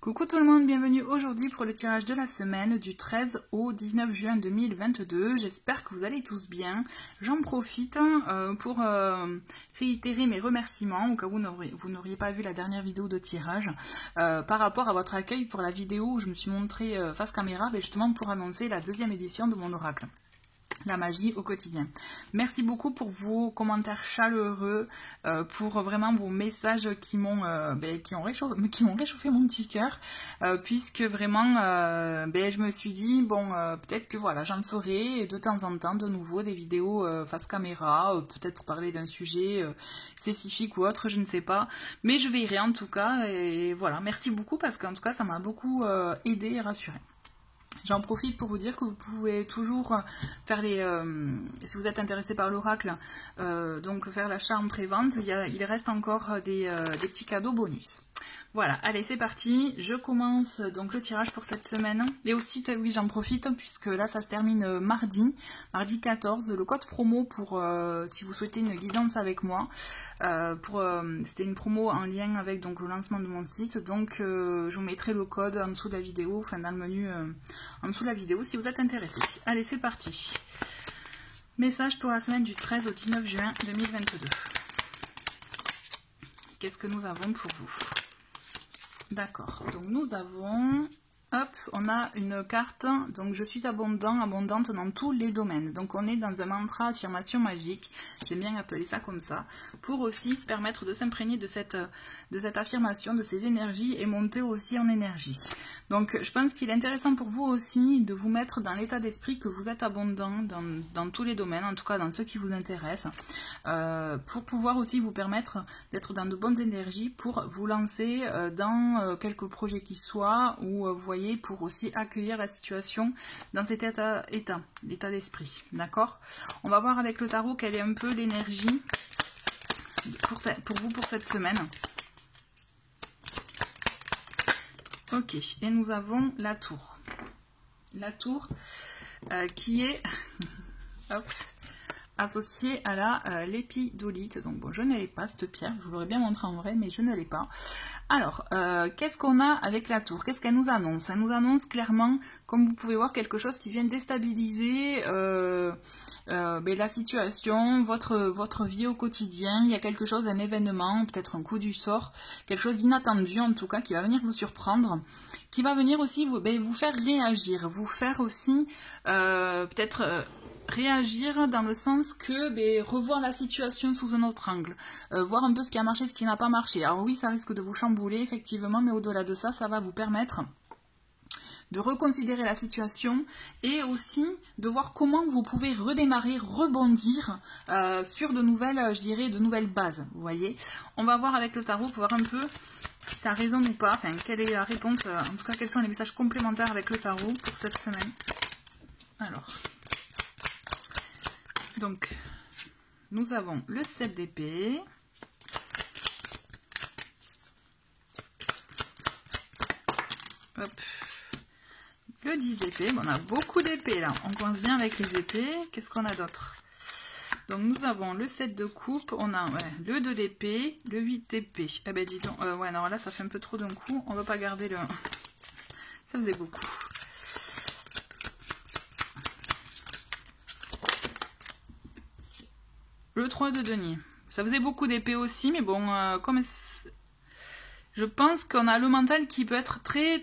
Coucou tout le monde, bienvenue aujourd'hui pour le tirage de la semaine du 13 au 19 juin 2022. J'espère que vous allez tous bien. J'en profite pour réitérer mes remerciements au cas où vous n'auriez pas vu la dernière vidéo de tirage par rapport à votre accueil pour la vidéo où je me suis montrée face caméra, justement pour annoncer la deuxième édition de mon oracle. La magie au quotidien. Merci beaucoup pour vos commentaires chaleureux, pour vraiment vos messages qui m'ont réchauffé mon petit cœur, puisque vraiment je me suis dit bon peut-être que voilà j'en ferai de temps en temps de nouveau des vidéos face caméra, peut-être pour parler d'un sujet spécifique ou autre, je ne sais pas, mais je veillerai en tout cas et voilà, merci beaucoup parce qu'en tout cas ça m'a beaucoup aidé et rassuré. J'en profite pour vous dire que vous pouvez toujours faire si vous êtes intéressé par l'oracle, donc faire l'achat en pré-vente, il reste encore des petits cadeaux bonus. Voilà, allez c'est parti, je commence donc le tirage pour cette semaine. Et aussi, oui j'en profite puisque là ça se termine mardi 14, le code promo pour si vous souhaitez une guidance avec moi. C'était une promo en lien avec donc, le lancement de mon site, donc je vous mettrai le code en dessous de la vidéo, enfin dans le menu en dessous de la vidéo si vous êtes intéressé. Allez c'est parti. Message pour la semaine du 13 au 19 juin 2022. Qu'est-ce que nous avons pour vous? D'accord, donc nous avons, hop, on a une carte, donc je suis abondante dans tous les domaines. Donc on est dans un mantra affirmation magique, j'aime bien appeler ça comme ça, pour aussi se permettre de s'imprégner de cette affirmation, de ces énergies et monter aussi en énergie. Donc je pense qu'il est intéressant pour vous aussi de vous mettre dans l'état d'esprit que vous êtes abondant dans tous les domaines, en tout cas dans ceux qui vous intéressent, pour pouvoir aussi vous permettre d'être dans de bonnes énergies pour vous lancer dans quelques projets qui soient, ou vous voyez, pour aussi accueillir la situation dans cet l'état d'esprit. D'accord? On va voir avec le tarot quelle est un peu l'énergie pour vous pour cette semaine. Ok, et nous avons la tour. La tour qui est hop, associée à la lépidolite. Donc bon, je ne l'ai pas cette pierre, je vous l'aurais bien montré en vrai, mais je ne l'ai pas. Alors, qu'est-ce qu'on a avec la tour? Qu'est-ce qu'elle nous annonce? Elle nous annonce clairement, comme vous pouvez voir, quelque chose qui vient déstabiliser la situation, votre vie au quotidien. Il y a quelque chose, un événement, peut-être un coup du sort, quelque chose d'inattendu en tout cas, qui va venir vous surprendre, qui va venir aussi vous faire réagir, vous faire aussi peut-être... réagir dans le sens que revoir la situation sous un autre angle, voir un peu ce qui a marché, ce qui n'a pas marché. Alors oui, ça risque de vous chambouler effectivement, mais au-delà de ça, ça va vous permettre de reconsidérer la situation et aussi de voir comment vous pouvez redémarrer, rebondir sur de nouvelles, je dirais, de nouvelles bases. Vous voyez, on va voir avec le tarot pour voir un peu si ça résonne ou pas, enfin quelle est la réponse, en tout cas quels sont les messages complémentaires avec le tarot pour cette semaine. Alors... donc, nous avons le 7 d'épée, le 10 d'épée, bon, on a beaucoup d'épées là, on commence bien avec les épées. Qu'est-ce qu'on a d'autre? Donc nous avons le 7 de coupe, on a le 2 d'épée, le 8 d'épée. Eh ben dis donc, ouais non là ça fait un peu trop d'un coup, on va pas garder le... ça faisait beaucoup. Le 3 de denier. Ça faisait beaucoup d'épées aussi, mais bon, comme je pense qu'on a le mental qui peut être très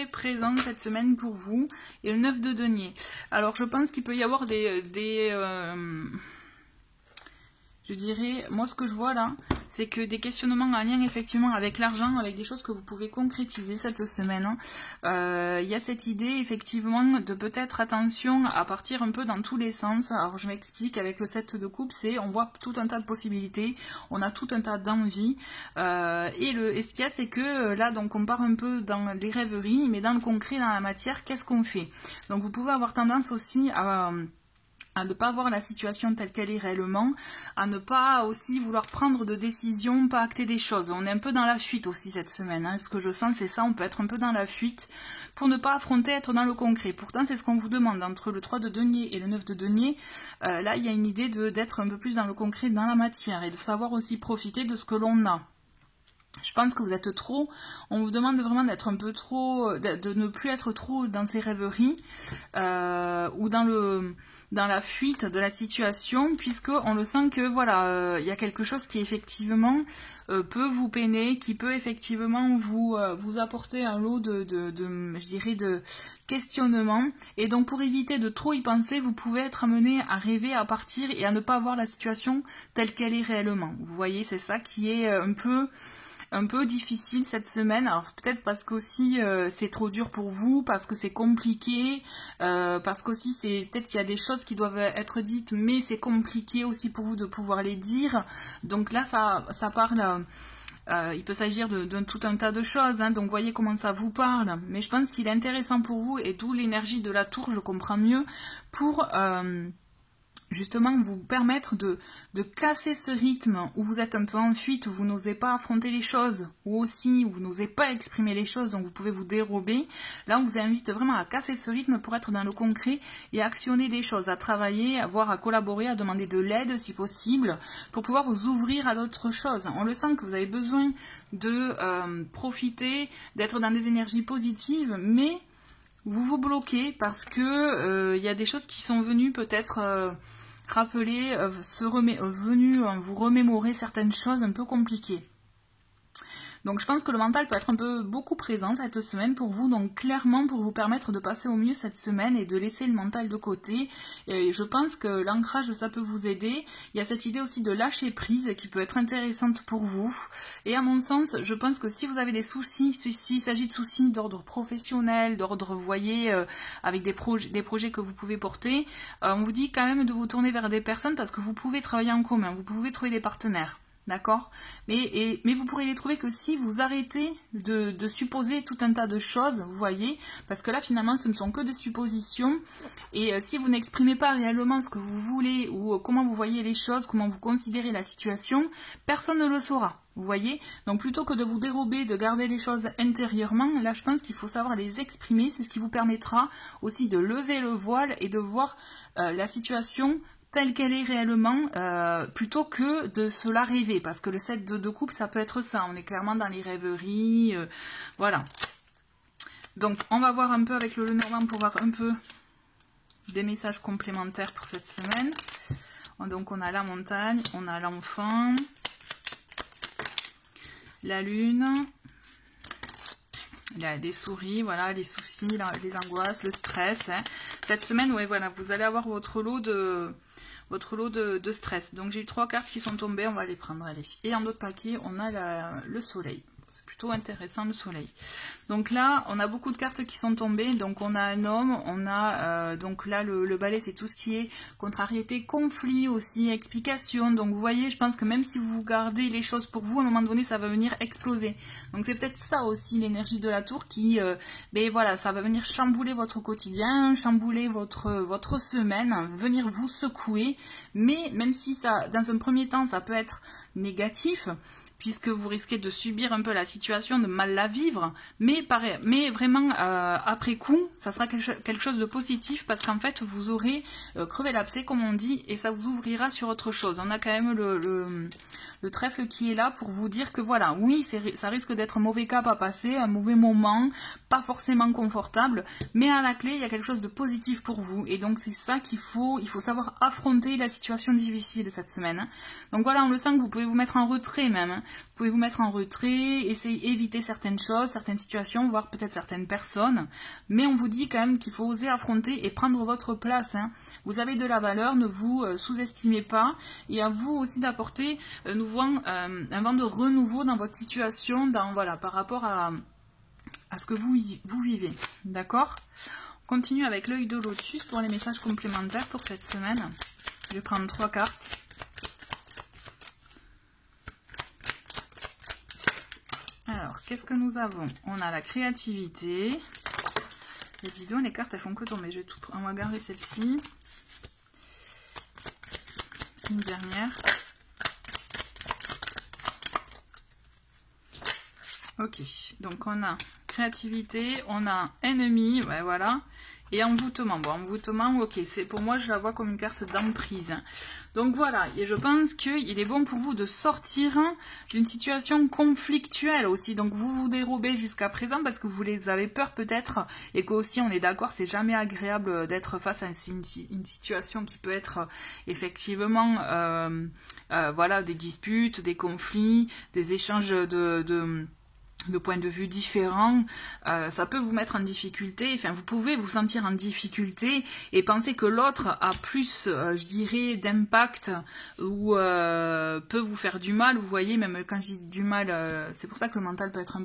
présent cette semaine pour vous. Et le 9 de denier. Alors je pense qu'il peut y avoir je dirais, moi ce que je vois là, c'est que des questionnements en lien effectivement avec l'argent, avec des choses que vous pouvez concrétiser cette semaine. Il y a cette idée effectivement de peut-être attention à partir un peu dans tous les sens. Alors je m'explique, avec le 7 de coupe, c'est on voit tout un tas de possibilités, on a tout un tas d'envies. Et ce qu'il y a, c'est que là donc on part un peu dans les rêveries, mais dans le concret, dans la matière, qu'est-ce qu'on fait? Donc vous pouvez avoir tendance aussi à ne pas voir la situation telle qu'elle est réellement, à ne pas aussi vouloir prendre de décisions, pas acter des choses. On est un peu dans la fuite aussi cette semaine, hein. Ce que je sens c'est ça, on peut être un peu dans la fuite pour ne pas affronter, être dans le concret. Pourtant c'est ce qu'on vous demande, entre le 3 de denier et le 9 de denier, là il y a une idée d'être un peu plus dans le concret, dans la matière, et de savoir aussi profiter de ce que l'on a. Je pense que vous êtes trop, on vous demande vraiment d'être un peu trop, de ne plus être trop dans ces rêveries ou dans la fuite de la situation, puisque on le sent que voilà, il y a quelque chose qui effectivement peut vous peiner, qui peut effectivement vous apporter un lot je dirais, de questionnement. Et donc pour éviter de trop y penser, vous pouvez être amené à rêver, à partir et à ne pas voir la situation telle qu'elle est réellement. Vous voyez, c'est ça qui est un peu difficile cette semaine. Alors peut-être parce qu'aussi c'est trop dur pour vous, parce que c'est compliqué, parce qu'aussi c'est peut-être qu'il y a des choses qui doivent être dites, mais c'est compliqué aussi pour vous de pouvoir les dire. Donc là ça parle. Il peut s'agir de tout un tas de choses, hein, donc voyez comment ça vous parle. Mais je pense qu'il est intéressant pour vous, et d'où l'énergie de la tour, je comprends mieux, pour justement vous permettre de casser ce rythme où vous êtes un peu en fuite, où vous n'osez pas affronter les choses, ou aussi où vous n'osez pas exprimer les choses, donc vous pouvez vous dérober. Là, on vous invite vraiment à casser ce rythme pour être dans le concret et actionner des choses, à travailler, à collaborer, à demander de l'aide si possible, pour pouvoir vous ouvrir à d'autres choses. On le sent que vous avez besoin de profiter, d'être dans des énergies positives, mais vous vous bloquez parce que y a des choses qui sont venues peut-être rappeler, venues vous remémorer certaines choses un peu compliquées. Donc je pense que le mental peut être un peu beaucoup présent cette semaine pour vous, donc clairement pour vous permettre de passer au mieux cette semaine et de laisser le mental de côté. Et je pense que l'ancrage, ça peut vous aider. Il y a cette idée aussi de lâcher prise qui peut être intéressante pour vous. Et à mon sens, je pense que si vous avez des soucis, s'il s'agit de soucis d'ordre professionnel, d'ordre, vous voyez, avec des projets que vous pouvez porter, on vous dit quand même de vous tourner vers des personnes parce que vous pouvez travailler en commun, vous pouvez trouver des partenaires. D'accord, mais vous pourrez les trouver que si vous arrêtez de supposer tout un tas de choses, vous voyez, parce que là finalement ce ne sont que des suppositions, et si vous n'exprimez pas réellement ce que vous voulez, ou comment vous voyez les choses, comment vous considérez la situation, personne ne le saura. Vous voyez, donc plutôt que de vous dérober, de garder les choses intérieurement, là je pense qu'il faut savoir les exprimer, c'est ce qui vous permettra aussi de lever le voile et de voir la situation telle qu'elle est réellement, plutôt que de se la rêver, parce que le 7 de coupe, ça peut être ça, on est clairement dans les rêveries, voilà. Donc on va voir un peu avec le Lenormand pour voir un peu des messages complémentaires pour cette semaine. Donc on a la montagne, on a l'enfant, la lune, les souris, voilà, les soucis, les angoisses, le stress, hein. Cette semaine, ouais, voilà, vous allez avoir votre lot de stress. Donc j'ai eu 3 cartes qui sont tombées, on va les prendre, allez. Et en autre paquet, on a le soleil. C'est plutôt intéressant, le soleil. Donc là, on a beaucoup de cartes qui sont tombées. Donc on a un homme, on a donc là le balai, c'est tout ce qui est contrariété, conflit aussi, explication. Donc vous voyez, je pense que même si vous gardez les choses pour vous, à un moment donné, ça va venir exploser. Donc c'est peut-être ça aussi l'énergie de la tour qui, ben voilà, ça va venir chambouler votre quotidien, chambouler votre semaine, venir vous secouer. Mais même si ça, dans un premier temps, ça peut être négatif, puisque vous risquez de subir un peu la situation, de mal la vivre, mais vraiment après coup, ça sera quelque chose de positif, parce qu'en fait vous aurez crevé l'abcès comme on dit, et ça vous ouvrira sur autre chose. On a quand même le trèfle qui est là pour vous dire que voilà, oui, ça risque d'être un mauvais cap à passer, un mauvais moment, pas forcément confortable, mais à la clé il y a quelque chose de positif pour vous, et donc c'est ça il faut savoir affronter la situation difficile cette semaine. Donc voilà, on le sent que vous pouvez vous mettre en retrait même, hein. Vous pouvez vous mettre en retrait, essayer éviter certaines choses, certaines situations, voire peut-être certaines personnes. Mais on vous dit quand même qu'il faut oser affronter et prendre votre place, hein. Vous avez de la valeur, ne vous sous-estimez pas. Et à vous aussi d'apporter un vent de renouveau dans votre situation, voilà, par rapport à ce que vous vivez. D'accord ? On continue avec l'œil de lotus pour les messages complémentaires pour cette semaine. Je vais prendre 3 cartes. Alors, qu'est-ce que nous avons? On a la créativité. Et dis donc, les cartes, elles font que tomber. On va garder celle-ci. Une dernière. Ok, donc on a créativité, on a ennemi, ouais, voilà. Et envoûtement, bon, envoûtement, ok, c'est pour moi, je la vois comme une carte d'emprise. Donc voilà, et je pense qu'il est bon pour vous de sortir d'une situation conflictuelle aussi. Donc vous vous dérobez jusqu'à présent parce que vous avez peur peut-être, et qu'aussi on est d'accord, c'est jamais agréable d'être face à une situation qui peut être effectivement, voilà, des disputes, des conflits, des échanges de points de vue différents, ça peut vous mettre en difficulté, enfin vous pouvez vous sentir en difficulté et penser que l'autre a plus, je dirais, d'impact ou peut vous faire du mal, vous voyez, même quand je dis du mal, c'est pour ça que le mental peut être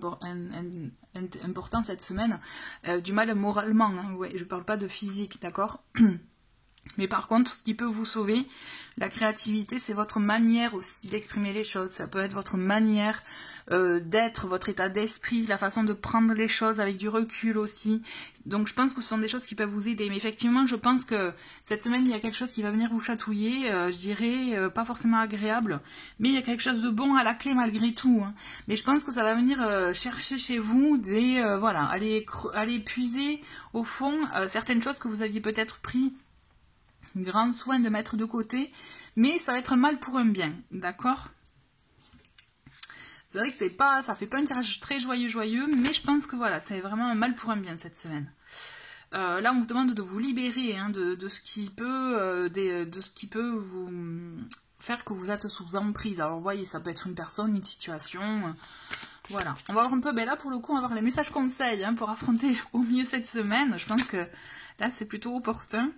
important cette semaine, du mal moralement, hein, ouais, je parle pas de physique, d'accord? Mais par contre, ce qui peut vous sauver, la créativité, c'est votre manière aussi d'exprimer les choses. Ça peut être votre manière d'être, votre état d'esprit, la façon de prendre les choses avec du recul aussi. Donc je pense que ce sont des choses qui peuvent vous aider. Mais effectivement, je pense que cette semaine, il y a quelque chose qui va venir vous chatouiller. Je dirais, pas forcément agréable. Mais il y a quelque chose de bon à la clé malgré tout. Hein. Mais je pense que ça va venir chercher chez vous des... voilà, aller puiser au fond certaines choses que vous aviez peut-être pris grand soin de mettre de côté, mais ça va être un mal pour un bien, d'accord? C'est vrai que ça fait pas un tirage très joyeux, mais je pense que voilà, c'est vraiment un mal pour un bien cette semaine. Là, on vous demande de vous libérer hein, de ce qui peut, de ce qui peut vous faire que vous êtes sous emprise. Alors, vous voyez, ça peut être une personne, une situation. Voilà. On va voir un peu, ben là, pour le coup, on va voir les messages conseils hein, pour affronter au mieux cette semaine. Je pense que là, c'est plutôt opportun.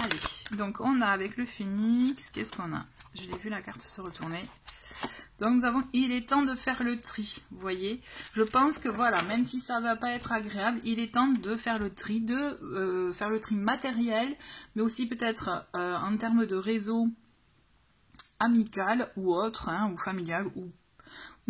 Allez, donc on a avec le phénix, qu'est-ce qu'on a? Je l'ai vu la carte se retourner. Donc nous avons, il est temps de faire le tri, vous voyez. Je pense que voilà, même si ça ne va pas être agréable, il est temps de faire le tri, faire le tri matériel, mais aussi peut-être en termes de réseau amical ou autre, hein, ou familial, ou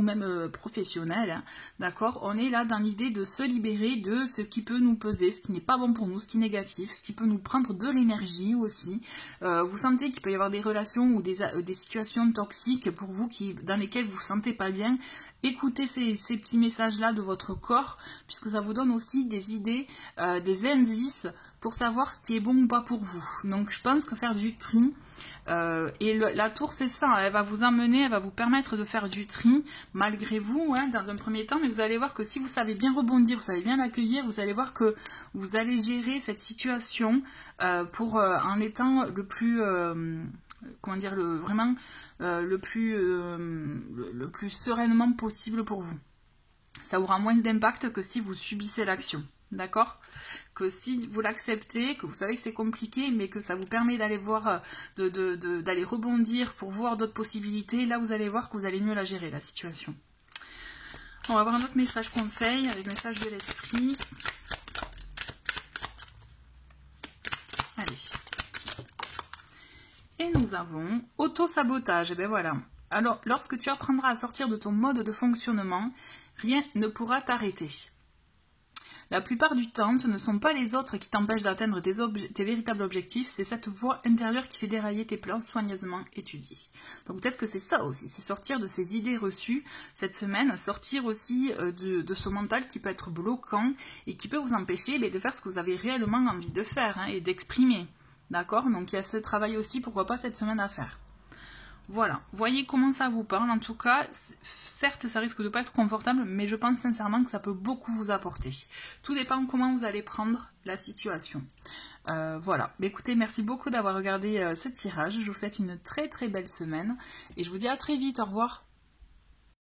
même professionnel, hein, d'accord? On est là dans l'idée de se libérer de ce qui peut nous peser, ce qui n'est pas bon pour nous, ce qui est négatif, ce qui peut nous prendre de l'énergie aussi. Vous sentez qu'il peut y avoir des relations ou des situations toxiques pour vous dans lesquelles vous ne vous sentez pas bien. Écoutez ces petits messages-là de votre corps, puisque ça vous donne aussi des idées, des indices pour savoir ce qui est bon ou pas pour vous. Donc je pense que faire du tri, la tour c'est ça, elle va vous emmener, elle va vous permettre de faire du tri malgré vous hein, dans un premier temps, mais vous allez voir que si vous savez bien rebondir, vous savez bien l'accueillir, vous allez voir que vous allez gérer cette situation en étant le plus comment dire, vraiment le plus sereinement possible pour vous. Ça aura moins d'impact que si vous subissez l'action, d'accord? Que si vous l'acceptez, que vous savez que c'est compliqué, mais que ça vous permet d'aller voir, d'aller rebondir pour voir d'autres possibilités, là vous allez voir que vous allez mieux la gérer, la situation. On va voir un autre message conseil avec le message de l'esprit. Allez. Et nous avons auto-sabotage. Et bien voilà. Alors, lorsque tu apprendras à sortir de ton mode de fonctionnement, rien ne pourra t'arrêter. La plupart du temps, ce ne sont pas les autres qui t'empêchent d'atteindre tes véritables objectifs, c'est cette voix intérieure qui fait dérailler tes plans soigneusement étudiés. Donc peut-être que c'est ça aussi, c'est sortir de ces idées reçues cette semaine, sortir aussi de ce mental qui peut être bloquant et qui peut vous empêcher de faire ce que vous avez réellement envie de faire hein, et d'exprimer. D'accord? Donc il y a ce travail aussi, pourquoi pas cette semaine à faire. Voilà, voyez comment ça vous parle. En tout cas, certes, ça risque de ne pas être confortable, mais je pense sincèrement que ça peut beaucoup vous apporter. Tout dépend comment vous allez prendre la situation. Voilà, mais écoutez, merci beaucoup d'avoir regardé ce tirage. Je vous souhaite une très très belle semaine et je vous dis à très vite. Au revoir.